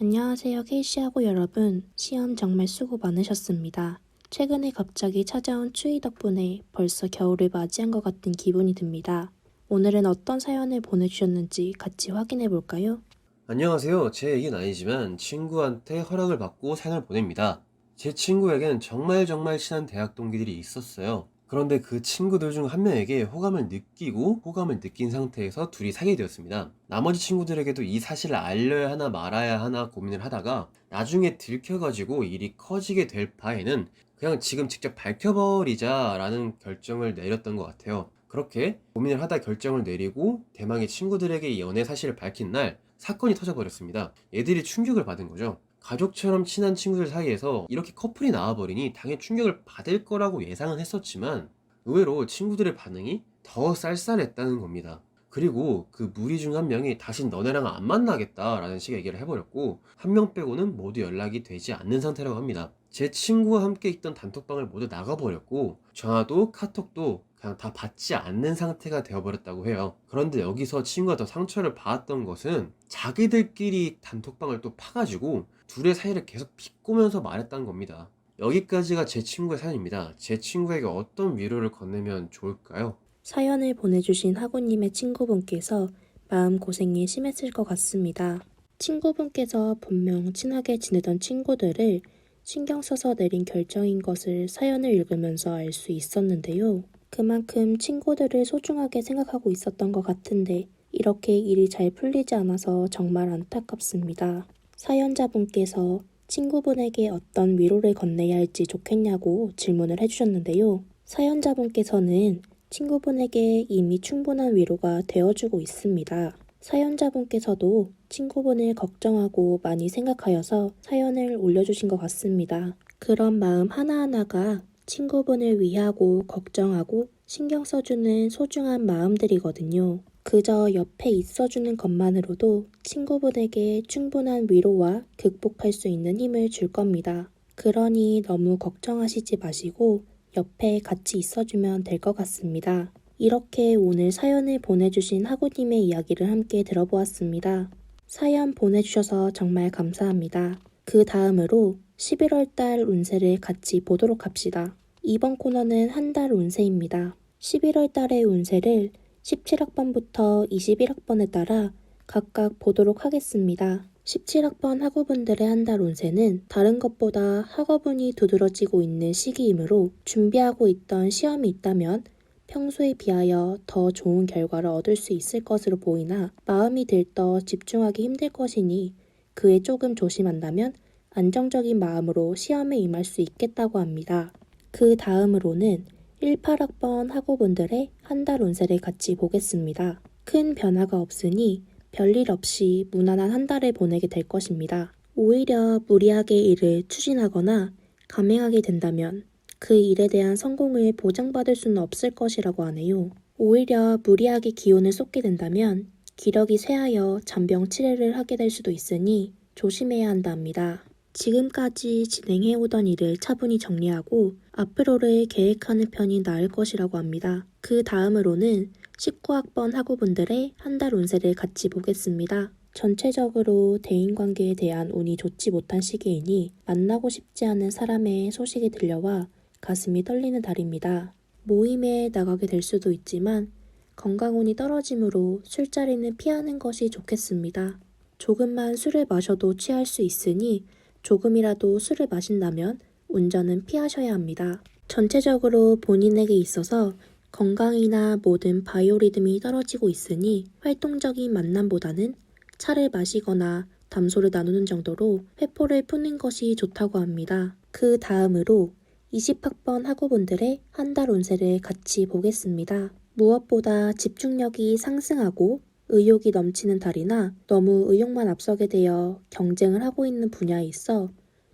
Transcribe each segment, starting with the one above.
안녕하세요, 케이씨하고 여러분. 시험 정말 수고 많으셨습니다. 최근에 갑자기 찾아온 추위 덕분에 벌써 겨울을 맞이한 것 같은 기분이 듭니다. 오늘은 어떤 사연을 보내주셨는지 같이 확인해 볼까요? 안녕하세요. 제 얘기는 아니지만 친구한테 허락을 받고 사연을 보냅니다. 제 친구에겐 정말 친한 대학 동기들이 있었어요. 그런데 그 친구들 중 한 명에게 호감을 느끼고 호감을 느낀 상태에서 둘이 사귀게 되었습니다. 나머지 친구들에게도 이 사실을 알려야 하나 말아야 하나 고민을 하다가 나중에 들켜가지고 일이 커지게 될 바에는 그냥 지금 직접 밝혀버리자 라는 결정을 내렸던 것 같아요. 그렇게 고민을 하다 결정을 내리고 대망의 친구들에게 이 연애 사실을 밝힌 날 사건이 터져버렸습니다. 애들이 충격을 받은 거죠. 가족처럼 친한 친구들 사이에서 이렇게 커플이 나와버리니 당연히 충격을 받을 거라고 예상은 했었지만 의외로 친구들의 반응이 더 쌀쌀했다는 겁니다. 그리고 그 무리 중 한 명이 다신 너네랑 안 만나겠다라는 식의 얘기를 해버렸고 한 명 빼고는 모두 연락이 되지 않는 상태라고 합니다. 제 친구와 함께 있던 단톡방을 모두 나가버렸고 전화도 카톡도 그냥 다 받지 않는 상태가 되어버렸다고 해요. 그런데 여기서 친구가 더 상처를 받았던 것은 자기들끼리 단톡방을 또 파가지고 둘의 사이를 계속 비꼬면서 말했다는 겁니다. 여기까지가 제 친구의 사연입니다. 제 친구에게 어떤 위로를 건네면 좋을까요? 사연을 보내주신 학우님의 친구분께서 마음고생이 심했을 것 같습니다. 친구분께서 분명 친하게 지내던 친구들을 신경 써서 내린 결정인 것을 사연을 읽으면서 알 수 있었는데요. 그만큼 친구들을 소중하게 생각하고 있었던 것 같은데 이렇게 일이 잘 풀리지 않아서 정말 안타깝습니다. 사연자분께서 친구분에게 어떤 위로를 건네야 할지 좋겠냐고 질문을 해주셨는데요. 사연자분께서는 친구분에게 이미 충분한 위로가 되어주고 있습니다. 사연자분께서도 친구분을 걱정하고 많이 생각하여서 사연을 올려주신 것 같습니다. 그런 마음 하나하나가 친구분을 위하고 걱정하고 신경 써주는 소중한 마음들이거든요. 그저 옆에 있어주는 것만으로도 친구분에게 충분한 위로와 극복할 수 있는 힘을 줄 겁니다. 그러니 너무 걱정하시지 마시고 옆에 같이 있어주면 될 것 같습니다. 이렇게 오늘 사연을 보내주신 학우님의 이야기를 함께 들어보았습니다. 사연 보내주셔서 정말 감사합니다. 그 다음으로 11월 달 운세를 같이 보도록 합시다. 이번 코너는 한 달 운세입니다. 11월 달의 운세를 17학번부터 21학번에 따라 각각 보도록 하겠습니다. 17학번 학우분들의 한 달 운세는 다른 것보다 학업운이 두드러지고 있는 시기이므로 준비하고 있던 시험이 있다면 평소에 비하여 더 좋은 결과를 얻을 수 있을 것으로 보이나 마음이 들떠 집중하기 힘들 것이니 그에 조금 조심한다면 안정적인 마음으로 시험에 임할 수 있겠다고 합니다. 그 다음으로는 18학번 학우분들의 한 달 운세를 같이 보겠습니다. 큰 변화가 없으니 별일 없이 무난한 한 달을 보내게 될 것입니다. 오히려 무리하게 일을 추진하거나 감행하게 된다면 그 일에 대한 성공을 보장받을 수는 없을 것이라고 하네요. 오히려 무리하게 기운을 쏟게 된다면 기력이 쇠하여 잔병 치레를 하게 될 수도 있으니 조심해야 한답니다. 지금까지 진행해오던 일을 차분히 정리하고 앞으로를 계획하는 편이 나을 것이라고 합니다. 그 다음으로는 19학번 학우분들의 한 달 운세를 같이 보겠습니다. 전체적으로 대인관계에 대한 운이 좋지 못한 시기이니 만나고 싶지 않은 사람의 소식이 들려와 가슴이 떨리는 달입니다. 모임에 나가게 될 수도 있지만 건강운이 떨어지므로 술자리는 피하는 것이 좋겠습니다. 조금만 술을 마셔도 취할 수 있으니 조금이라도 술을 마신다면 운전은 피하셔야 합니다. 전체적으로 본인에게 있어서 건강이나 모든 바이오리듬이 떨어지고 있으니 활동적인 만남보다는 차를 마시거나 담소를 나누는 정도로 회포를 푸는 것이 좋다고 합니다. 그 다음으로 20학번 학우분들의 한 달 운세를 같이 보겠습니다. 무엇보다 집중력이 상승하고 의욕이 넘치는 달이나 너무 의욕만 앞서게 되어 경쟁을 하고 있는 분야에 있어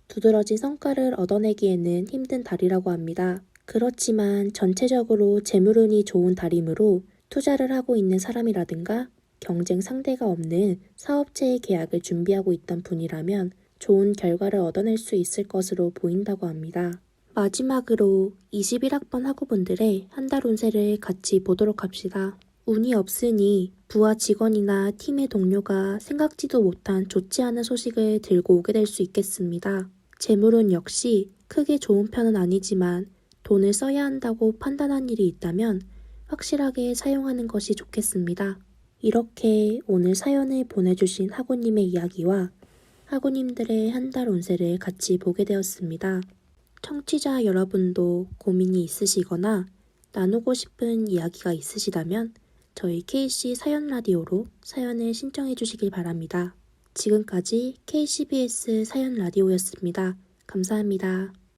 두드러진 성과를 얻어내기에는 힘든 달이라고 합니다. 그렇지만 전체적으로 재물운이 좋은 달이므로 투자를 하고 있는 사람이라든가 경쟁 상대가 없는 사업체의 계약을 준비하고 있던 분이라면 좋은 결과를 얻어낼 수 있을 것으로 보인다고 합니다. 마지막으로 21학번 학우분들의 한 달 운세를 같이 보도록 합시다. 운이 없으니 부하 직원이나 팀의 동료가 생각지도 못한 좋지 않은 소식을 들고 오게 될 수 있겠습니다. 재물운 역시 크게 좋은 편은 아니지만 돈을 써야 한다고 판단한 일이 있다면 확실하게 사용하는 것이 좋겠습니다. 이렇게 오늘 사연을 보내주신 하구님의 이야기와 하구님들의 한 달 운세를 같이 보게 되었습니다. 청취자 여러분도 고민이 있으시거나 나누고 싶은 이야기가 있으시다면 저희 KC 사연 라디오로 사연을 신청해 주시길 바랍니다. 지금까지 KCBS 사연 라디오였습니다. 감사합니다.